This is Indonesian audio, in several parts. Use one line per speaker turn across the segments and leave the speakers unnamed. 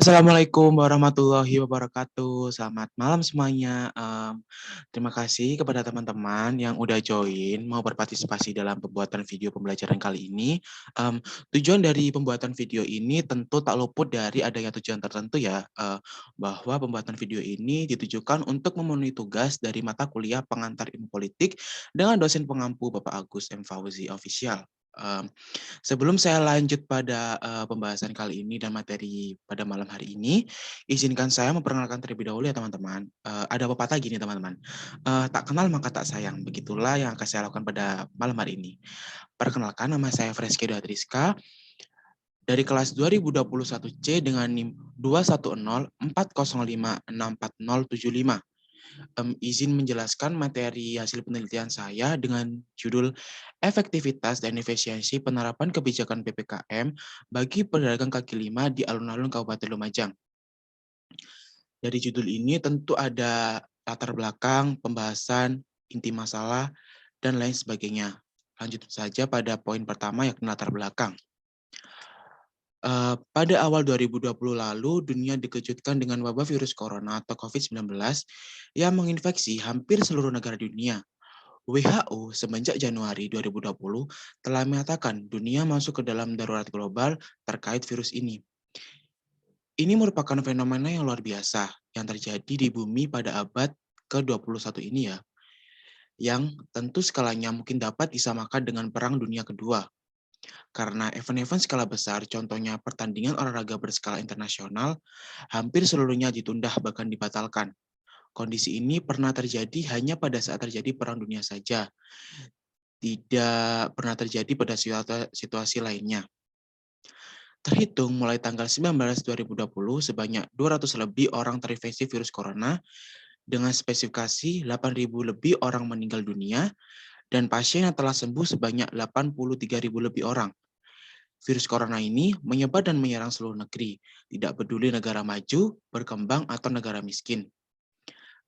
Assalamualaikum warahmatullahi wabarakatuh. Selamat malam semuanya. Terima kasih kepada teman-teman yang udah join mau berpartisipasi dalam pembuatan video pembelajaran kali ini. Tujuan dari pembuatan video ini tentu tak luput dari adanya tujuan tertentu ya, bahwa pembuatan video ini ditujukan untuk memenuhi tugas dari mata kuliah pengantar ilmu politik dengan dosen pengampu Bapak Agus M. Fauzi Official. Sebelum saya lanjut pada pembahasan kali ini dan materi pada malam hari ini, izinkan saya memperkenalkan terlebih dahulu ya teman-teman. Ada pepatah gini teman-teman, tak kenal maka tak sayang. Begitulah yang akan saya lakukan pada malam hari ini. Perkenalkan, nama saya Freski Datriska dari kelas 2021C dengan NIM 21040564075. Izin menjelaskan materi hasil penelitian saya dengan judul Efektivitas dan Efisiensi Penerapan Kebijakan PPKM bagi pedagang kaki lima di alun-alun Kabupaten Lumajang. Dari judul ini tentu ada latar belakang, pembahasan, inti masalah, dan lain sebagainya. Lanjut saja pada poin pertama yakni latar belakang. Pada awal 2020 lalu, dunia dikejutkan dengan wabah virus corona atau COVID-19 yang menginfeksi hampir seluruh negara dunia. WHO semenjak Januari 2020 telah menyatakan dunia masuk ke dalam darurat global terkait virus ini. Ini merupakan fenomena yang luar biasa yang terjadi di bumi pada abad ke-21 ini ya, yang tentu skalanya mungkin dapat disamakan dengan Perang Dunia Kedua. Karena event-event skala besar, contohnya pertandingan olahraga berskala internasional, hampir seluruhnya ditunda bahkan dibatalkan. Kondisi ini pernah terjadi hanya pada saat terjadi Perang Dunia saja, tidak pernah terjadi pada situasi lainnya. Terhitung mulai tanggal 19 2020, sebanyak 200 lebih orang terinfeksi virus corona, dengan spesifikasi 8.000 lebih orang meninggal dunia, dan pasien yang telah sembuh sebanyak 83.000 lebih orang. Virus corona ini menyebar dan menyerang seluruh negeri, tidak peduli negara maju, berkembang, atau negara miskin.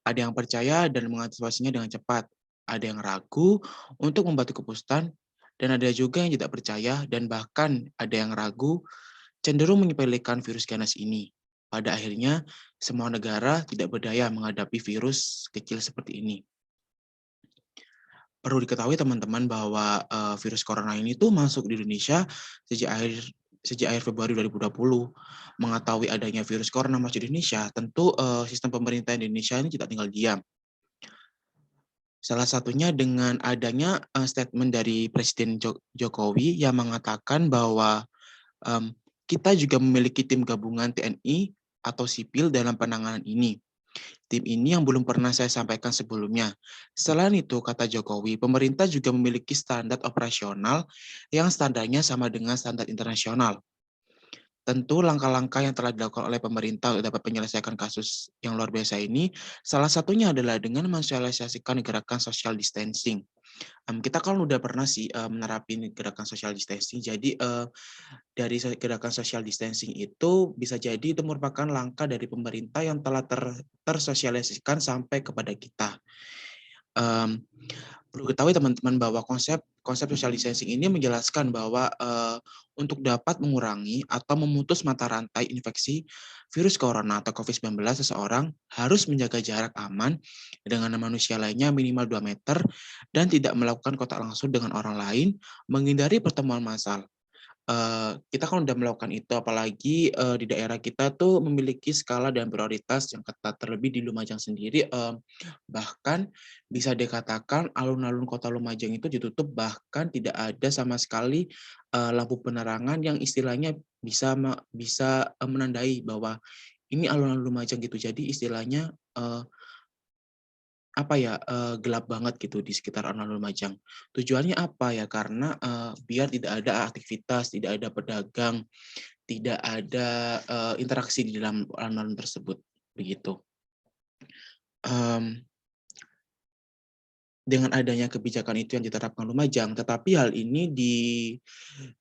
Ada yang percaya dan mengantisipasinya dengan cepat, ada yang ragu untuk membantu kepustahan, dan ada juga yang tidak percaya dan bahkan ada yang ragu cenderung menyepelekan virus ganas ini. Pada akhirnya, semua negara tidak berdaya menghadapi virus kecil seperti ini. Perlu diketahui teman-teman bahwa virus corona ini tuh masuk di Indonesia sejak akhir Februari 2020. Mengetahui adanya virus corona masuk di Indonesia, tentu sistem pemerintahan Indonesia ini tidak tinggal diam. Salah satunya dengan adanya statement dari Presiden Jokowi yang mengatakan bahwa kita juga memiliki tim gabungan TNI atau sipil dalam penanganan ini. Tim ini yang belum pernah saya sampaikan sebelumnya. Selain itu, kata Jokowi, pemerintah juga memiliki standar operasional yang standarnya sama dengan standar internasional. Tentu langkah-langkah yang telah dilakukan oleh pemerintah untuk dapat menyelesaikan kasus yang luar biasa ini, salah satunya adalah dengan mensosialisasikan gerakan social distancing. Kita kan udah pernah sih menerapin gerakan social distancing, jadi dari gerakan social distancing itu bisa jadi itu merupakan langkah dari pemerintah yang telah tersosialisasikan sampai kepada kita. Perlu ketahui teman-teman bahwa konsep social distancing ini menjelaskan bahwa untuk dapat mengurangi atau memutus mata rantai infeksi virus corona atau COVID-19, seseorang harus menjaga jarak aman dengan manusia lainnya minimal 2 meter dan tidak melakukan kontak langsung dengan orang lain, menghindari pertemuan massal. Kita kan udah melakukan itu, apalagi di daerah kita tuh memiliki skala dan prioritas yang ketat, terlebih di Lumajang sendiri, bahkan bisa dikatakan alun-alun kota Lumajang itu ditutup, bahkan tidak ada sama sekali lampu penerangan yang istilahnya bisa menandai bahwa ini alun-alun Lumajang gitu. Jadi istilahnya gelap banget gitu di sekitar alun-alun Lumajang. Tujuannya apa ya? Karena biar tidak ada aktivitas, tidak ada pedagang, tidak ada interaksi di dalam alun-alun tersebut, begitu. dengan adanya kebijakan itu yang diterapkan Lumajang, tetapi hal ini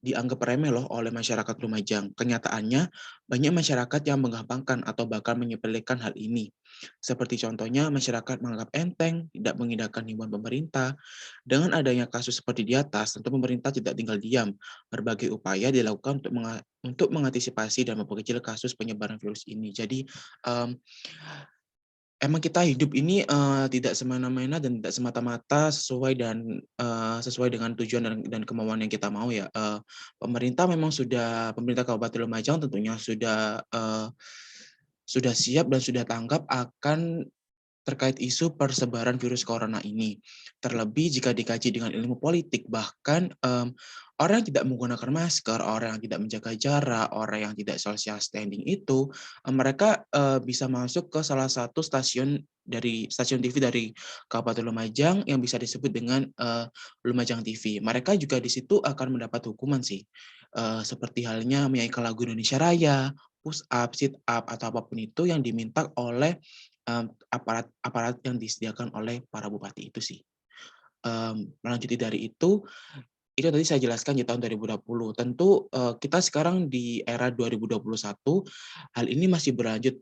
dianggap remeh loh oleh masyarakat Lumajang. Kenyataannya, banyak masyarakat yang menggampangkan atau bahkan menyepelekan hal ini. Seperti contohnya, masyarakat menganggap enteng, tidak mengindahkan himbauan pemerintah. Dengan adanya kasus seperti di atas, tentu pemerintah tidak tinggal diam. Berbagai upaya dilakukan untuk mengantisipasi dan memperkecil kasus penyebaran virus ini. Jadi, em, emang kita hidup ini, tidak semena-mena dan tidak semata-mata sesuai dengan tujuan dan kemauan yang kita mau ya. Pemerintah Kabupaten Lumajang tentunya sudah siap dan sudah tanggap akan terkait isu persebaran virus corona ini. Terlebih jika dikaji dengan ilmu politik, bahkan orang yang tidak menggunakan masker, orang yang tidak menjaga jarak, orang yang tidak social standing itu, mereka bisa masuk ke salah satu stasiun TV dari Kabupaten Lumajang yang bisa disebut dengan Lumajang TV. Mereka juga di situ akan mendapat hukuman sih, seperti halnya menyanyikan lagu Indonesia Raya, push up, sit up, atau apapun itu yang diminta oleh aparat yang disediakan oleh para bupati itu sih. Melanjuti dari itu tadi saya jelaskan di tahun 2020. Tentu, kita sekarang di era 2021, hal ini masih berlanjut,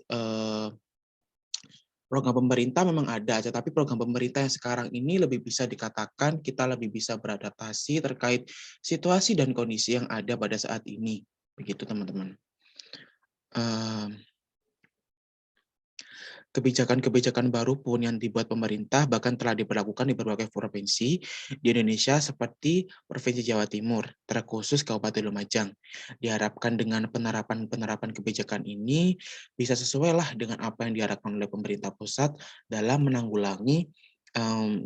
program pemerintah memang ada, tetapi program pemerintah yang sekarang ini lebih bisa dikatakan kita lebih bisa beradaptasi terkait situasi dan kondisi yang ada pada saat ini, begitu teman-teman. Kebijakan-kebijakan baru pun yang dibuat pemerintah bahkan telah diberlakukan di berbagai provinsi di Indonesia seperti Provinsi Jawa Timur, terkhusus Kabupaten Lumajang. Diharapkan dengan penerapan kebijakan ini bisa sesuai lah dengan apa yang diharapkan oleh pemerintah pusat dalam menanggulangi em,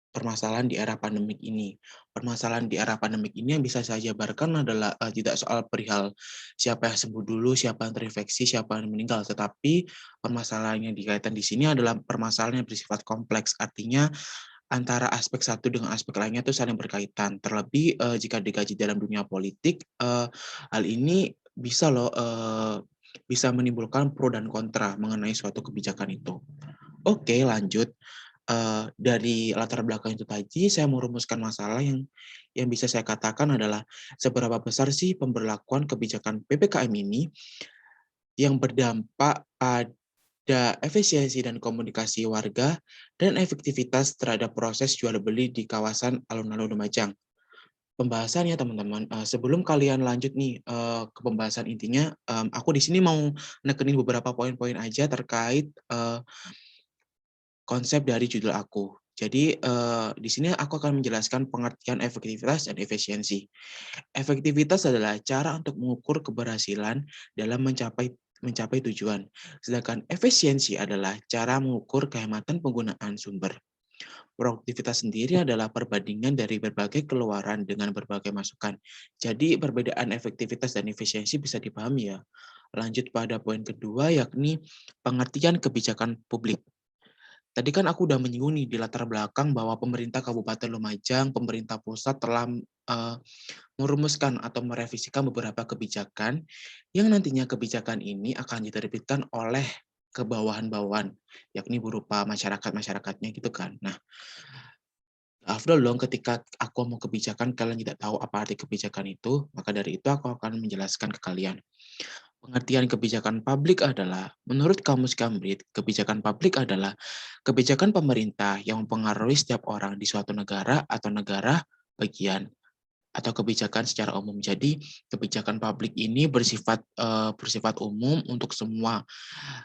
permasalahan di era pandemik ini. Permasalahan di era pandemik ini yang bisa saya jabarkan adalah tidak soal perihal siapa yang sembuh dulu, siapa yang terinfeksi, siapa yang meninggal, tetapi permasalahan yang dikaitkan di sini adalah permasalahan yang bersifat kompleks. Artinya antara aspek satu dengan aspek lainnya itu saling berkaitan. Terlebih jika dikaji dalam dunia politik, hal ini bisa loh bisa menimbulkan pro dan kontra mengenai suatu kebijakan itu. Oke, lanjut. Dari latar belakang itu tadi, saya merumuskan masalah yang bisa saya katakan adalah seberapa besar sih pemberlakuan kebijakan PPKM ini yang berdampak pada efisiensi dan komunikasi warga dan efektivitas terhadap proses jual beli di kawasan alun-alun Lumajang. Pembahasannya teman-teman, sebelum kalian lanjut nih ke pembahasan intinya, aku di sini mau nekenin beberapa poin-poin aja terkait konsep dari judul aku. Jadi, di sini aku akan menjelaskan pengertian efektivitas dan efisiensi. Efektivitas adalah cara untuk mengukur keberhasilan dalam mencapai tujuan. Sedangkan efisiensi adalah cara mengukur kehematan penggunaan sumber. Produktivitas sendiri adalah perbandingan dari berbagai keluaran dengan berbagai masukan. Jadi, perbedaan efektivitas dan efisiensi bisa dipahami ya. Lanjut pada poin kedua, yakni pengertian kebijakan publik. Tadi kan aku udah menyinggung nih di latar belakang bahwa pemerintah Kabupaten Lumajang, pemerintah pusat telah merumuskan atau merevisikan beberapa kebijakan yang nantinya kebijakan ini akan diterbitkan oleh kebawahan-bawahan, yakni berupa masyarakat-masyarakatnya gitu kan. Nah, afdol dong ketika aku mau kebijakan kalian tidak tahu apa arti kebijakan itu, maka dari itu aku akan menjelaskan ke kalian. Pengertian kebijakan publik adalah, menurut Kamus Cambridge, kebijakan publik adalah kebijakan pemerintah yang mempengaruhi setiap orang di suatu negara atau negara bagian atau kebijakan secara umum. Jadi, kebijakan publik ini bersifat umum untuk semua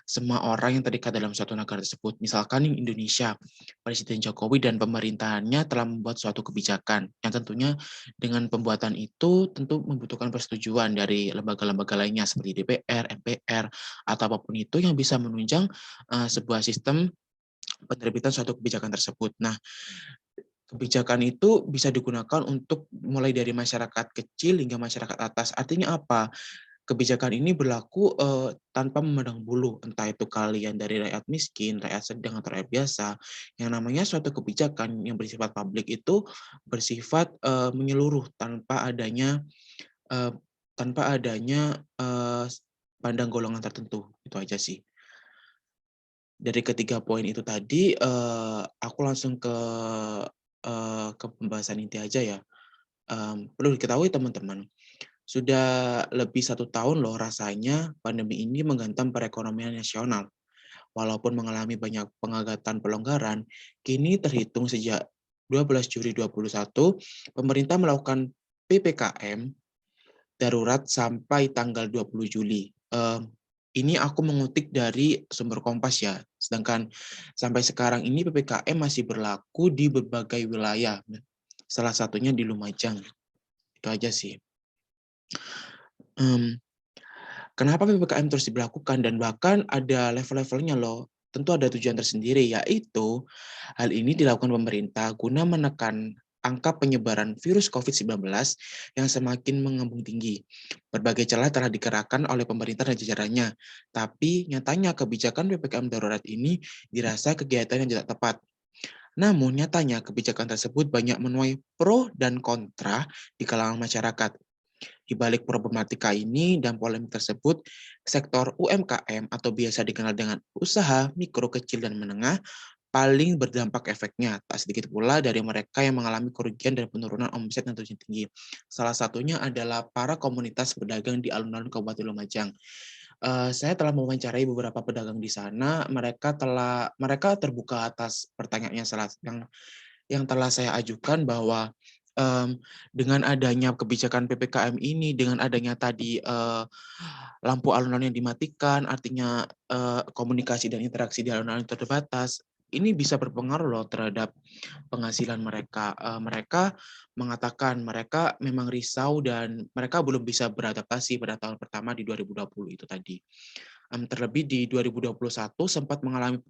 semua orang yang terdekat dalam suatu negara tersebut. Misalkan di Indonesia, Presiden Jokowi dan pemerintahannya telah membuat suatu kebijakan yang tentunya dengan pembuatan itu tentu membutuhkan persetujuan dari lembaga-lembaga lainnya seperti DPR, MPR, atau apapun itu yang bisa menunjang sebuah sistem penerbitan suatu kebijakan tersebut. Nah, kebijakan itu bisa digunakan untuk mulai dari masyarakat kecil hingga masyarakat atas. Artinya apa? Kebijakan ini berlaku tanpa memandang bulu, entah itu kalian dari rakyat miskin, rakyat sedang, atau rakyat biasa. Yang namanya suatu kebijakan yang bersifat publik itu bersifat menyeluruh eh, tanpa adanya pandang golongan tertentu. Itu aja sih. Dari ketiga poin itu tadi, aku langsung ke pembahasan inti aja ya. Perlu diketahui teman-teman, sudah lebih 1 tahun loh rasanya pandemi ini menghantam perekonomian nasional. Walaupun mengalami banyak pengangkatan pelonggaran, kini terhitung sejak 12 Juli 2021, pemerintah melakukan PPKM darurat sampai tanggal 20 Juli. Ini aku mengutip dari sumber Kompas ya. Sedangkan sampai sekarang ini PPKM masih berlaku di berbagai wilayah. Salah satunya di Lumajang. Itu aja sih. Mmm, Kenapa PPKM terus diberlakukan dan bahkan ada level-levelnya loh. Tentu ada tujuan tersendiri, yaitu hal ini dilakukan pemerintah guna menekan angka penyebaran virus COVID-19 yang semakin mengembang tinggi. Berbagai celah telah dikerahkan oleh pemerintah dan jajarannya, tapi nyatanya kebijakan PPKM darurat ini dirasa kegiatan yang tidak tepat. Namun nyatanya kebijakan tersebut banyak menuai pro dan kontra di kalangan masyarakat. Di balik problematika ini dan polemik tersebut, sektor UMKM atau biasa dikenal dengan usaha mikro, kecil, dan menengah paling berdampak efeknya. Tak sedikit pula dari mereka yang mengalami kerugian dan penurunan omset yang terus tinggi. Salah satunya adalah para komunitas pedagang di alun-alun Kabupaten Lumajang. Saya telah mewawancarai beberapa pedagang di sana. Mereka terbuka atas pertanyaan yang telah saya ajukan bahwa dengan adanya kebijakan PPKM ini, dengan adanya tadi lampu alun-alun yang dimatikan, artinya komunikasi dan interaksi di alun-alun terbatas, ini bisa berpengaruh loh terhadap penghasilan mereka. Mereka mengatakan mereka memang risau dan mereka belum bisa beradaptasi pada tahun pertama di 2020 itu tadi. Terlebih di 2021 sempat mengalami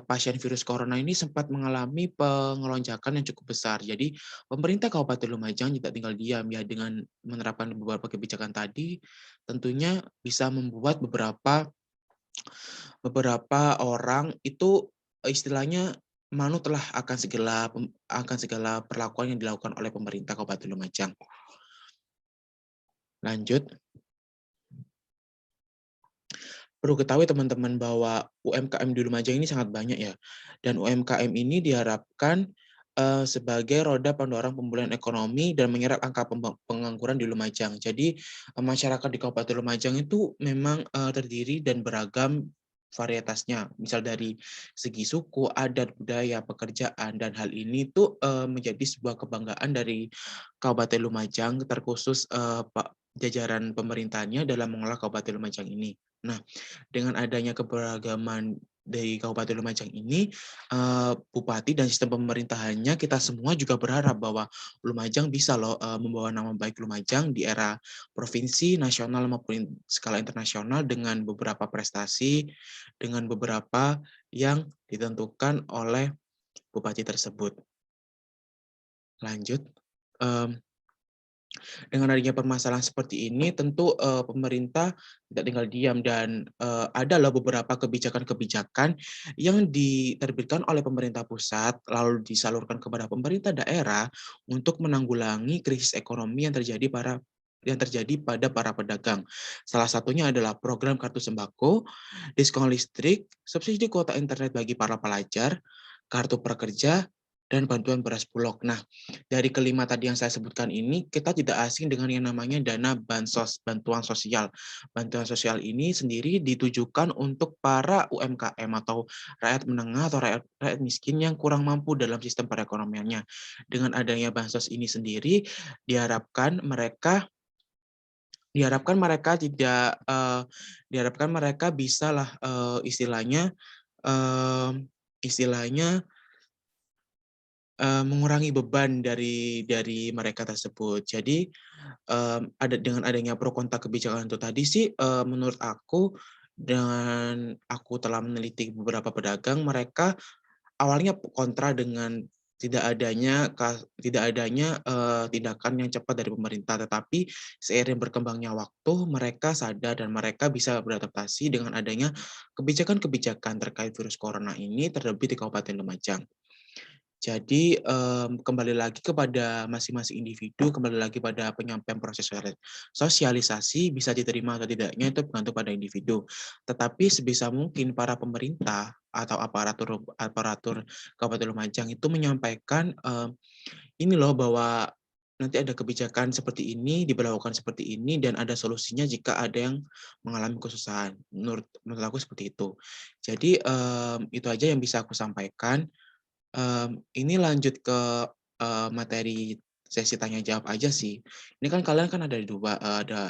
pasien virus corona ini sempat mengalami pengelonjakan yang cukup besar. Jadi pemerintah Kabupaten Lumajang tidak tinggal diam ya, dengan menerapkan beberapa kebijakan tadi, tentunya bisa membuat beberapa beberapa orang itu istilahnya manutlah akan segala perlakuan yang dilakukan oleh pemerintah Kabupaten Lumajang. Lanjut. Perlu ketahui teman-teman bahwa UMKM di Lumajang ini sangat banyak ya, dan UMKM ini diharapkan sebagai roda pendorong pemulihan ekonomi dan menyerap angka pengangguran di Lumajang. Jadi masyarakat di Kabupaten Lumajang itu memang terdiri dan beragam varietasnya, misal dari segi suku, adat, budaya, pekerjaan, dan hal ini tuh menjadi sebuah kebanggaan dari Kabupaten Lumajang, terkhusus jajaran pemerintahnya dalam mengelola Kabupaten Lumajang ini. Nah, dengan adanya keberagaman dari Kabupaten Lumajang ini, bupati dan sistem pemerintahannya, kita semua juga berharap bahwa Lumajang bisa loh membawa nama baik Lumajang di era provinsi, nasional maupun skala internasional dengan beberapa prestasi, dengan beberapa yang ditentukan oleh bupati tersebut. Lanjut. Mmm Dengan adanya permasalahan seperti ini tentu, pemerintah tidak tinggal diam dan, ada loh beberapa kebijakan-kebijakan yang diterbitkan oleh pemerintah pusat, lalu disalurkan kepada pemerintah daerah untuk menanggulangi krisis ekonomi yang terjadi pada para pedagang. Salah satunya adalah program kartu sembako, diskon listrik, subsidi kuota internet bagi para pelajar, kartu prakerja, dan bantuan beras Bulog. Nah, dari kelima tadi yang saya sebutkan ini, kita tidak asing dengan yang namanya dana bansos, bantuan sosial. Bantuan sosial ini sendiri ditujukan untuk para UMKM atau rakyat menengah atau rakyat rakyat miskin yang kurang mampu dalam sistem perekonomiannya. Dengan adanya bansos ini sendiri, diharapkan mereka diharapkan mereka tidak diharapkan mereka bisalah, istilahnya mengurangi beban dari mereka tersebut. Jadi, dengan adanya pro kontra kebijakan itu tadi sih, menurut aku dan aku telah meneliti beberapa pedagang, mereka awalnya kontra dengan tidak adanya tindakan yang cepat dari pemerintah. Tetapi seiring berkembangnya waktu, mereka sadar dan mereka bisa beradaptasi dengan adanya kebijakan-kebijakan terkait virus corona ini terlebih di Kabupaten Lumajang. Jadi kembali lagi kepada masing-masing individu, kembali lagi pada penyampaian proses sosialisasi bisa diterima atau tidaknya itu bergantung pada individu. Tetapi sebisa mungkin para pemerintah atau aparatur aparatur Kabupaten Lumajang itu menyampaikan ini loh bahwa nanti ada kebijakan seperti ini, diberlakukan seperti ini, dan ada solusinya jika ada yang mengalami kesusahan. Menurut aku seperti itu. Jadi itu aja yang bisa aku sampaikan. Ini lanjut ke materi sesi tanya jawab aja sih. Ini kan kalian kan ada dua,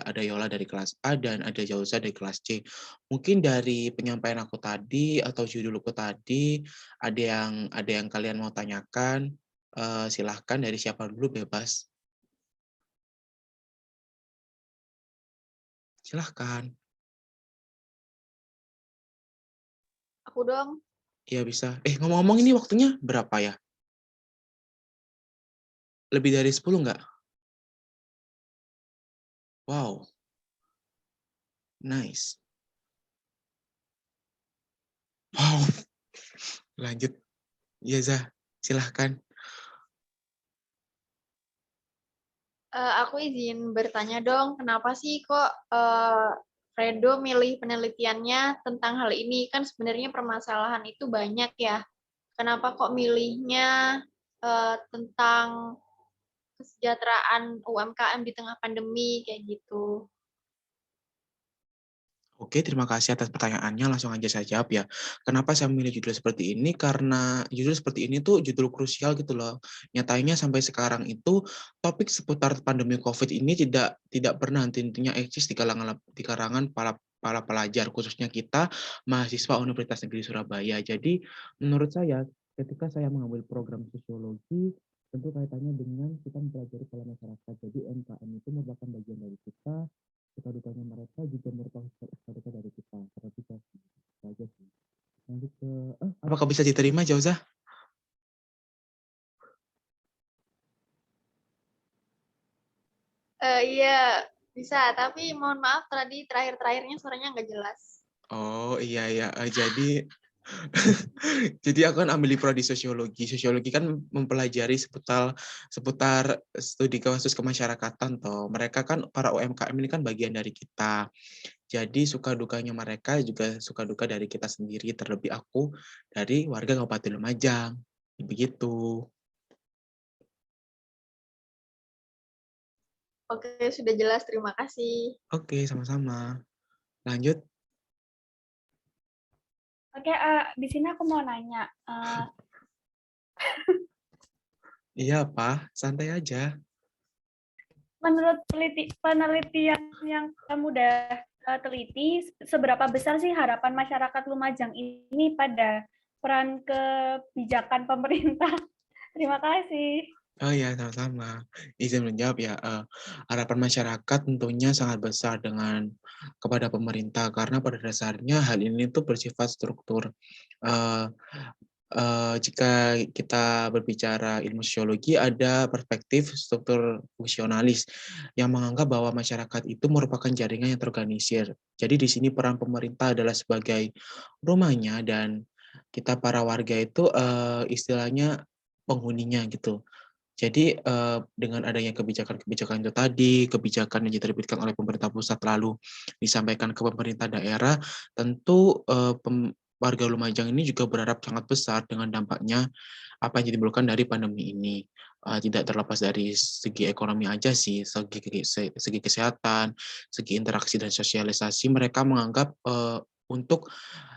ada Yola dari kelas A dan ada Jauza dari kelas C. Mungkin dari penyampaian aku tadi atau judulku tadi ada yang kalian mau tanyakan, silahkan dari siapa dulu bebas. Silahkan.
Aku dong.
Iya bisa. Ngomong-ngomong ini waktunya berapa ya? Lebih dari 10 nggak? Wow, nice. Wow, lanjut. Iya, Zah, silahkan.
Aku izin bertanya dong, kenapa sih kok Fredo milih penelitiannya tentang hal ini? Kan sebenarnya permasalahan itu banyak ya. Kenapa kok milihnya tentang kesejahteraan UMKM di tengah pandemi kayak gitu?
Oke, terima kasih atas pertanyaannya. Langsung aja saya jawab ya. Kenapa saya memilih judul seperti ini? Karena judul seperti ini tuh judul krusial gitu loh. Nyatanya sampai sekarang itu topik seputar pandemi COVID ini tidak pernah henti-hentinya eksis di kalangan para pelajar, khususnya kita mahasiswa Universitas Negeri Surabaya. Jadi menurut saya ketika saya mengambil program sosiologi, tentu kaitannya dengan kita mempelajari pola masyarakat. Jadi UMKM itu merupakan bagian dari kita, suka dukanya mereka juga merupakan suka duka dari kita. Seperti itu aja sih. Lanjut ke apakah bisa diterima Jauza?
Iya, bisa. Tapi mohon maaf tadi terakhir-terakhirnya suaranya nggak jelas.
Oh iya ya, jadi jadi aku kan ambil di prodi sosiologi. Sosiologi kan mempelajari seputar seputar studi kasus kemasyarakatan toh. Mereka kan para UMKM ini kan bagian dari kita. Jadi suka dukanya mereka juga suka duka dari kita sendiri, terlebih aku dari warga Kabupaten Lumajang. Begitu.
Oke, sudah jelas. Terima kasih.
Oke, sama-sama. Lanjut.
Oke, di sini aku mau nanya.
Iya, Pak. Santai aja.
Menurut penelitian yang kamu udah teliti, seberapa besar sih harapan masyarakat Lumajang ini pada peran kebijakan pemerintah? Terima kasih.
Oh iya, sama-sama. Izin menjawab ya. Harapan masyarakat tentunya sangat besar kepada pemerintah karena pada dasarnya hal ini tuh bersifat struktur. Eh, jika kita berbicara ilmu sosiologi, ada perspektif struktur fungsionalis yang menganggap bahwa masyarakat itu merupakan jaringan yang terorganisir. Jadi di sini peran pemerintah adalah sebagai rumahnya dan kita para warga itu istilahnya penghuninya gitu. Jadi dengan adanya kebijakan-kebijakan itu tadi, kebijakan yang diterbitkan oleh pemerintah pusat lalu disampaikan ke pemerintah daerah, tentu warga Lumajang ini juga berharap sangat besar dengan dampaknya apa yang ditimbulkan dari pandemi ini. Tidak terlepas dari segi ekonomi aja sih, segi kesehatan, segi interaksi dan sosialisasi, mereka menganggap untuk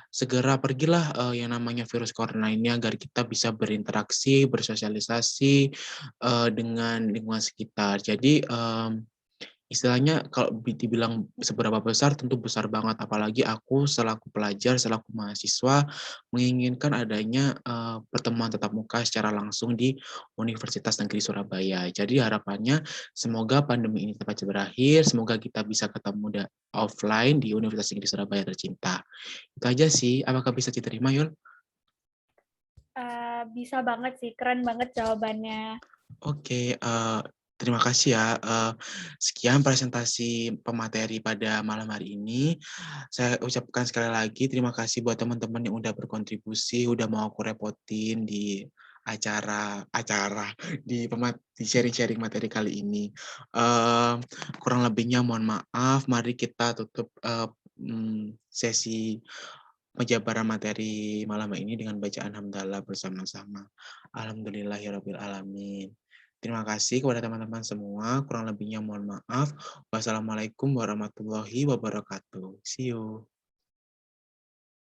segera pergilah yang namanya virus corona ini agar kita bisa berinteraksi, bersosialisasi dengan lingkungan sekitar. Jadi istilahnya kalau dibilang seberapa besar, tentu besar banget. Apalagi aku selaku pelajar, selaku mahasiswa menginginkan adanya pertemuan tatap muka secara langsung di Universitas Negeri Surabaya. Jadi harapannya semoga pandemi ini cepat berakhir, semoga kita bisa ketemu offline di Universitas Negeri Surabaya tercinta. Itu aja sih. Apakah bisa diterima, Yul?
Bisa banget sih, keren banget jawabannya.
Oke, terima kasih ya. Sekian presentasi pemateri pada malam hari ini. Saya ucapkan sekali lagi terima kasih buat teman-teman yang udah berkontribusi, udah mau aku repotin di acara di sharing-sharing materi kali ini. Kurang lebihnya mohon maaf. Mari kita tutup sesi penjabaran materi malam ini dengan bacaan hamdalah bersama-sama. Alhamdulillahirabbil alamin. Terima kasih kepada teman-teman semua. Kurang lebihnya mohon maaf. Wassalamualaikum warahmatullahi wabarakatuh. See you.